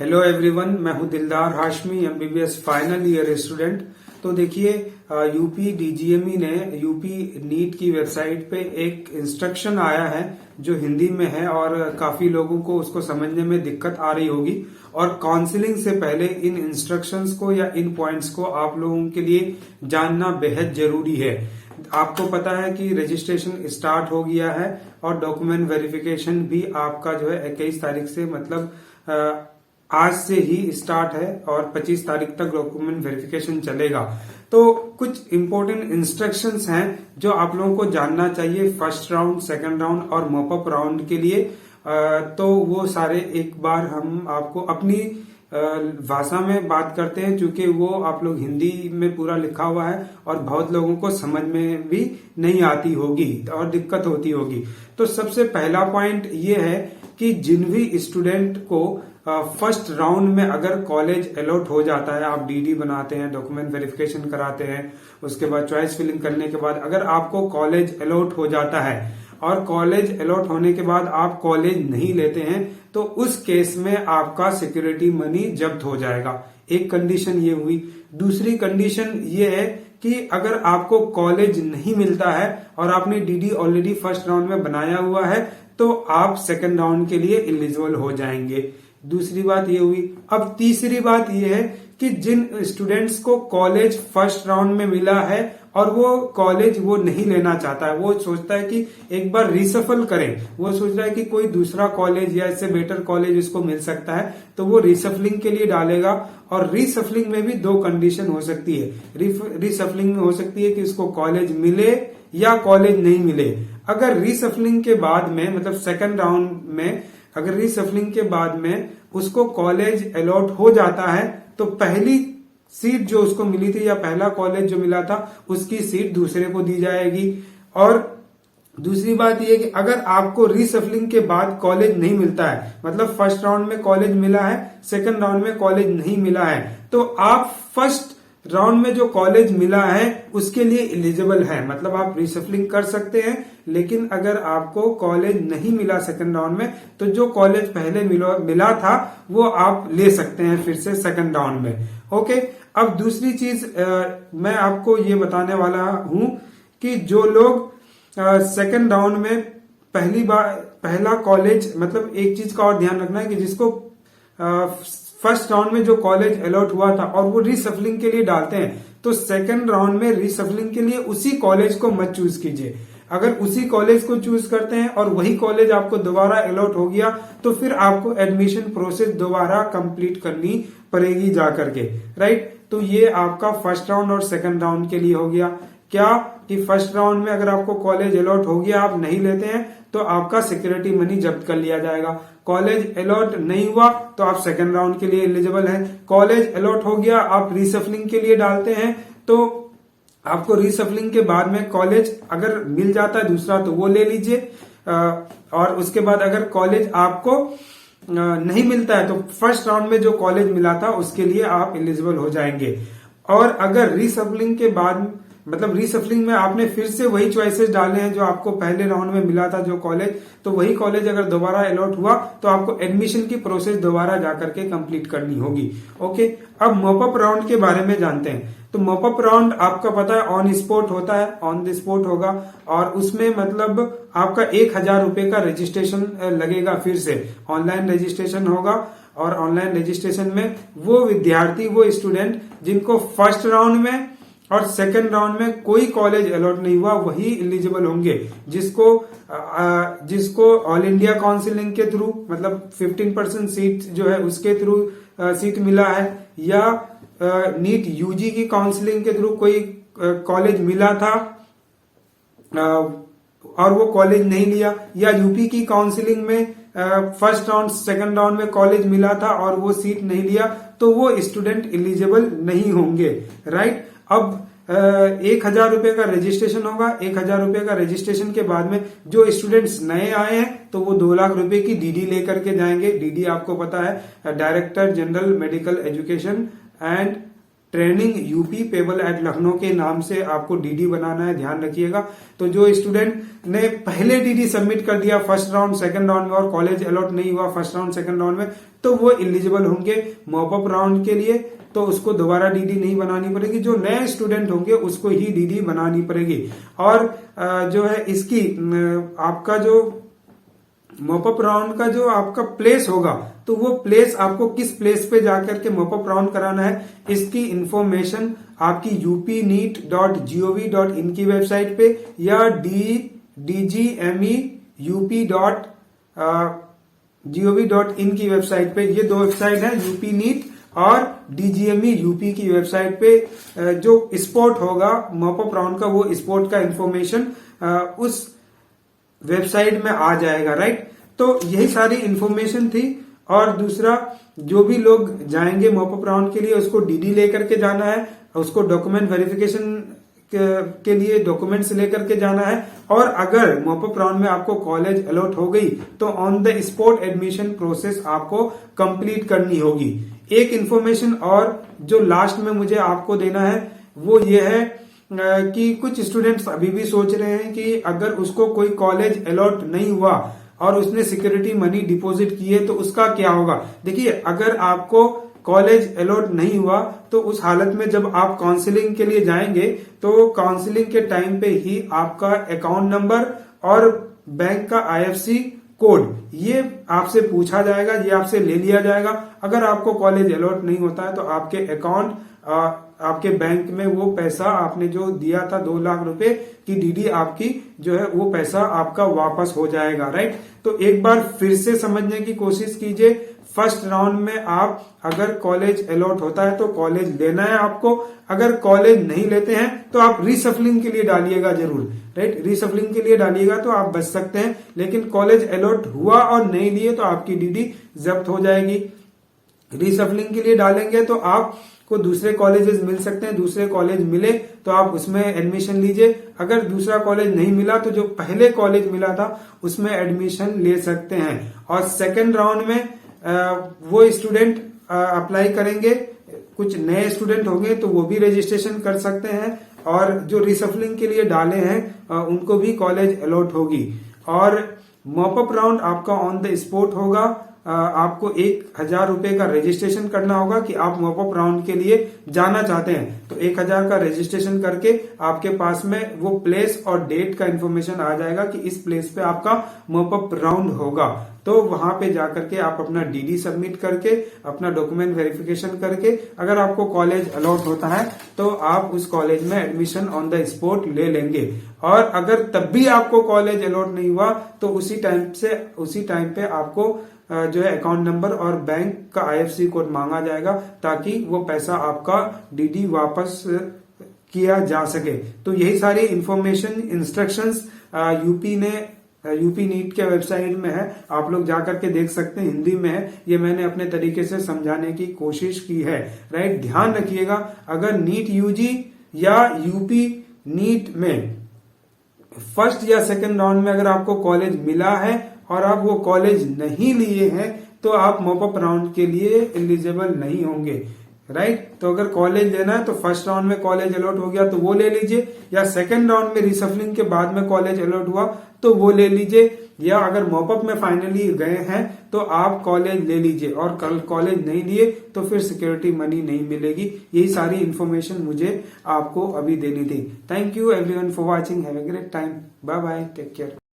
Hello everyone, मैं हूं दिलदार Hashmi, MBBS final year student. तो देखिए, यूपी डीजीएमई ने यूपी नीट की वेबसाइट पे एक इंस्ट्रक्शन आया है जो हिंदी में है और काफी लोगों को उसको समझने में दिक्कत आ रही होगी। और काउंसलिंग से पहले इन इंस्ट्रक्शंस को या इन पॉइंट्स को आप लोगों के लिए जानना बेहद जरूरी है। आपको पता है कि रजिस्ट्रेशन स्टार्ट हो गया है और डॉक्यूमेंट वेरिफिकेशन भी आपका जो है 21 तारीख से मतलब आज से ही स्टार्ट है और 25 तारीख तक डॉक्यूमेंट वेरिफिकेशन चलेगा। तो कुछ इंपॉर्टेंट इंस्ट्रक्शंस हैं जो आप लोगों को जानना चाहिए फर्स्ट राउंड, सेकंड राउंड और मॉपअप राउंड के लिए। तो वो सारे एक बार हम आपको अपनी भाषा में बात करते हैं, क्योंकि वो आप लोग हिंदी में पूरा लिखा हुआ है और बहुत लोगों को समझ में भी नहीं आती होगी और दिक्कत होती होगी। तो सबसे पहला पॉइंट ये है कि जिन भी स्टूडेंट को फर्स्ट राउंड में अगर कॉलेज अलॉट हो जाता है, आप डीडी बनाते हैं, डॉक्यूमेंट वेरिफिकेशन कराते हैं, उसके बाद चॉइस फिलिंग करने के बाद अगर आपको कॉलेज अलॉट हो जाता है और कॉलेज अलॉट होने के बाद आप कॉलेज नहीं लेते हैं, तो उस केस में आपका सिक्योरिटी मनी जब्त हो जाएगा। एक कंडीशन ये हुई। दूसरी कंडीशन ये है कि अगर आपको कॉलेज नहीं मिलता है और आपने डीडी ऑलरेडी फर्स्ट राउंड में बनाया हुआ है, तो आप सेकंड राउंड के लिए एलिजिबल हो जाएंगे। दूसरी बात ये हुई। अब तीसरी बात ये है कि जिन स्टूडेंट्स को कॉलेज फर्स्ट राउंड में मिला है और वो कॉलेज वो नहीं लेना चाहता है, वो सोचता है कि एक बार रिसफल करें, वो सोच रहा है कि कोई दूसरा कॉलेज या इससे बेटर कॉलेज इसको मिल सकता है, तो वो रिसफलिंग के लिए डालेगा। और रिसफलिंग में भी दो कंडीशन हो सकती है। रिसफलिंग में हो सकती है कि इसको कॉलेज मिले या कॉलेज नहीं मिले। अगर रिसफलिंग के बाद में मतलब सेकंड राउंड में अगर रिसफलिंग के बाद में उसको कॉलेज अलॉट हो जाता है, तो पहली सीट जो उसको मिली थी या पहला कॉलेज जो मिला था उसकी सीट दूसरे को दी जाएगी। और दूसरी बात यह कि अगर आपको रिसफलिंग के बाद कॉलेज नहीं मिलता है, मतलब फर्स्ट राउंड में कॉलेज मिला है, सेकंड राउंड में कॉलेज नहीं मिला है, तो आप फर्स्ट राउंड में जो कॉलेज मिला है उसके लिए एलिजिबल है, मतलब आप रिसफलिंग कर सकते हैं। लेकिन अगर आपको कॉलेज नहीं मिला सेकंड राउंड में, तो जो कॉलेज पहले मिला था वो आप ले सकते हैं फिर से सेकंड राउंड में। ओके। अब दूसरी चीज मैं आपको ये बताने वाला हूं कि जो लोग सेकंड राउंड में पहला कॉलेज, मतलब एक चीज का और ध्यान रखना है कि जिसको फर्स्ट राउंड में जो कॉलेज अलॉट हुआ था और वो रिसफलिंग के लिए डालते हैं, तो सेकंड राउंड में रिसफलिंग के लिए उसी कॉलेज को मत चूज कीजिए। अगर उसी कॉलेज को चूज करते हैं और वही कॉलेज आपको दोबारा अलॉट हो गया, तो फिर आपको एडमिशन प्रोसेस दोबारा कंप्लीट करनी पड़ेगी जाकर के, राइट। तो ये आपका फर्स्ट राउंड और सेकंड राउंड के लिए हो गया। क्या कि फर्स्ट राउंड में अगर आपको कॉलेज अलॉट हो गया, आप नहीं लेते हैं, तो आपका सिक्योरिटी मनी जब्त कर लिया जाएगा। कॉलेज अलॉट नहीं हुआ तो आप सेकंड राउंड के लिए एलिजिबल हैं। कॉलेज अलॉट हो गया, आप रिसफलिंग के लिए डालते हैं, तो आपको रिसफलिंग के बाद में कॉलेज अगर मिल जाता है दूसरा तो वो ले लीजिए। और उसके बाद अगर कॉलेज आपको नहीं मिलता है तो फर्स्ट राउंड में जो कॉलेज मिला था उसके लिए आप एलिजिबल हो जाएंगे। और अगर रिसफलिंग के बाद मतलब रिसफलिंग में आपने फिर से वही चॉइसेस डाले हैं जो आपको पहले राउंड में मिला था जो कॉलेज, तो वही कॉलेज अगर दोबारा अलॉट हुआ तो आपको एडमिशन की प्रोसेस दोबारा जाकर के कंप्लीट करनी होगी। ओके। अब मॉपअप राउंड के बारे में जानते हैं। तो मॉपअप राउंड आपका पता है ऑन स्पॉट होता है, ऑन द स्पॉट होगा और उसमें मतलब आपका 1000 रुपए का रजिस्ट्रेशन लगेगा। फिर से ऑनलाइन रजिस्ट्रेशन होगा और ऑनलाइन रजिस्ट्रेशन में वो विद्यार्थी, वो स्टूडेंट जिनको फर्स्ट राउंड में और सेकंड राउंड में कोई कॉलेज अलॉट नहीं हुआ वही एलिजिबल होंगे। जिसको ऑल इंडिया काउंसिलिंग के थ्रू मतलब 15% सीट जो है उसके थ्रू सीट मिला है, या नीट यूजी की काउंसलिंग के थ्रू कोई कॉलेज मिला था और वो कॉलेज नहीं लिया, या यूपी की काउंसलिंग में फर्स्ट राउंड सेकंड राउंड में कॉलेज मिला था और वो सीट नहीं लिया, तो वो स्टूडेंट एलिजिबल नहीं होंगे, राइट। अब 1000 रुपए का रजिस्ट्रेशन होगा। 1000 रुपए का रजिस्ट्रेशन के बाद में जो स्टूडेंट्स नए आए हैं तो वो 2 लाख रुपए की डीडी लेकर के जाएंगे। डीडी आपको पता है, director general medical education and training UP payable eight Lucknow के नाम से आपको डीडी बनाना है, ध्यान रखिएगा। तो जो स्टूडेंट ने पहले डीडी सबमिट कर दिया फर्स्ट राउंड सेकंड राउंड में और कॉलेज अलॉट नहीं हुआ फर्स्ट राउंड सेकंड राउंड में, तो वो एलिजिबल होंगे मॉपअप राउंड के लिए, तो उसको दोबारा डीडी नहीं बनानी पड़ेगी। जो नए स्टूडेंट होंगे उसको ही डीडी बनानी पड़ेगी। और जो है इसकी आपका जो मॉपअप राउंड का जो आपका प्लेस होगा, तो वो प्लेस आपको किस प्लेस पे जाकर के मॉपअप राउंड कराना है, इसकी इंफॉर्मेशन आपकी upneet.gov.in की वेबसाइट पे या dgmeup.gov.in की वेबसाइट पे, ये दो वेबसाइट है, यूपी नीट और डीजीएमई यूपी की वेबसाइट पे जो स्पॉट होगा मॉपअप राउंड का, वो स्पॉट का इंफॉर्मेशन उस वेबसाइट में आ जाएगा, राइट। तो यही सारी इंफॉर्मेशन थी। और दूसरा, जो भी लोग जाएंगे मॉपअप राउंड के लिए उसको डीडी लेकर के जाना है, उसको डॉक्यूमेंट वेरिफिकेशन के लिए डॉक्यूमेंट्स लेकर के जाना है। और अगर मॉपअप राउंड में आपको कॉलेज अलॉट हो गई तो on the spot admission process आपको कंप्लीट करनी होगी। एक इंफॉर्मेशन और जो लास्ट में मुझे आपको देना है वो ये है कि कुछ स्टूडेंट्स अभी भी सोच रहे हैं कि अगर उसको कोई कॉलेज अलॉट नहीं हुआ और उसने सिक्योरिटी मनी डिपॉजिट की है तो उसका क्या होगा। देखिए, अगर आपको कॉलेज अलॉट नहीं हुआ तो उस हालत में जब आप काउंसलिंग के लिए जाएंगे तो काउंसलिंग के टाइम पे ही आपका अकाउंट नंबर और बैंक का आईएफएससी कोड ये आपसे पूछा जाएगा, ये आपसे ले लिया जाएगा। अगर आपको कॉलेज अलॉट नहीं होता है तो आपके अकाउंट आपके बैंक में वो पैसा आपने जो दिया था 2 लाख रुपए की डीडी आपकी जो है वो पैसा आपका वापस हो जाएगा, राइट। तो एक बार फिर से समझने की कोशिश कीजिए। फर्स्ट राउंड में आप अगर कॉलेज अलॉट होता है तो कॉलेज लेना है आपको, अगर कॉलेज नहीं लेते हैं तो आप रीसफलिंग के लिए डालिएगा जरूर, राइट। रीसफलिंग के लिए डालिएगा तो आप बच सकते हैं। लेकिन कॉलेज अलॉट हुआ और नहीं लिए तो आपकी डीडी जब्त हो जाएगी। रीसफलिंग के लिए डालेंगे तो आपको दूसरे कॉलेजेस मिल सकते हैं, दूसरे कॉलेज मिले तो आप उसमें एडमिशन लीजिए। अगर दूसरा कॉलेज नहीं मिला तो जो पहले कॉलेज मिला था उसमें एडमिशन ले सकते हैं। और सेकेंड राउंड में वो स्टूडेंट अप्लाई करेंगे, कुछ नए स्टूडेंट होंगे तो वो भी रजिस्ट्रेशन कर सकते हैं। और जो रिसफलिंग के लिए डाले हैं उनको भी कॉलेज अलॉट होगी। और मॉपअप राउंड आपका ऑन द स्पॉट होगा। आपको 1000 रुपए का रजिस्ट्रेशन करना होगा कि आप मॉपअप राउंड के लिए जाना चाहते हैं। तो 1000 का रजिस्ट्रेशन करके आपके पास में वो प्लेस और डेट का इंफॉर्मेशन आ जाएगा कि इस प्लेस पे आपका मॉपअप राउंड होगा। तो वहां पे जाकर के आप अपना डीडी सबमिट करके अपना डॉक्यूमेंट वेरिफिकेशन करके अगर आपको कॉलेज अलॉट होता है तो आप उस कॉलेज में एडमिशन ऑन द स्पॉट ले लेंगे। और अगर तब भी आपको कॉलेज अलॉट नहीं हुआ तो उसी टाइम पे आपको जो है अकाउंट नंबर और बैंक का आईएफएससी कोड मांगा जाएगा ताकि वो पैसा आपका डीडी वापस किया जा सके। तो यही सारी इंफॉर्मेशन इंस्ट्रक्शंस यूपी नीट के वेबसाइट में है, आप लोग जाकर के देख सकते हैं, हिंदी में है। ये मैंने अपने तरीके से समझाने की कोशिश की है, राइट। ध्यान रखिएगा, अगर नीट यूजी या यूपी नीट में फर्स्ट या सेकंड राउंड में अगर आपको कॉलेज मिला है और आप वो कॉलेज नहीं लिए हैं तो आप मॉपअप राउंड के लिए एलिजिबल नहीं होंगे, राइट। तो अगर कॉलेज लेना है तो फर्स्ट राउंड में कॉलेज अलॉट हो गया तो वो ले लीजिए, या सेकंड राउंड में रिसफलिंग के बाद में कॉलेज अलॉट हुआ तो वो ले लीजिए, या अगर मॉपअप में फाइनली गए हैं तो आप कॉलेज ले लीजिए। और कल कॉलेज नहीं लिए तो फिर सिक्योरिटी मनी नहीं मिलेगी। यही सारी इंफॉर्मेशन मुझे आपको अभी देनी थी। Thank you everyone for watching. Have a great time. Bye bye, take care.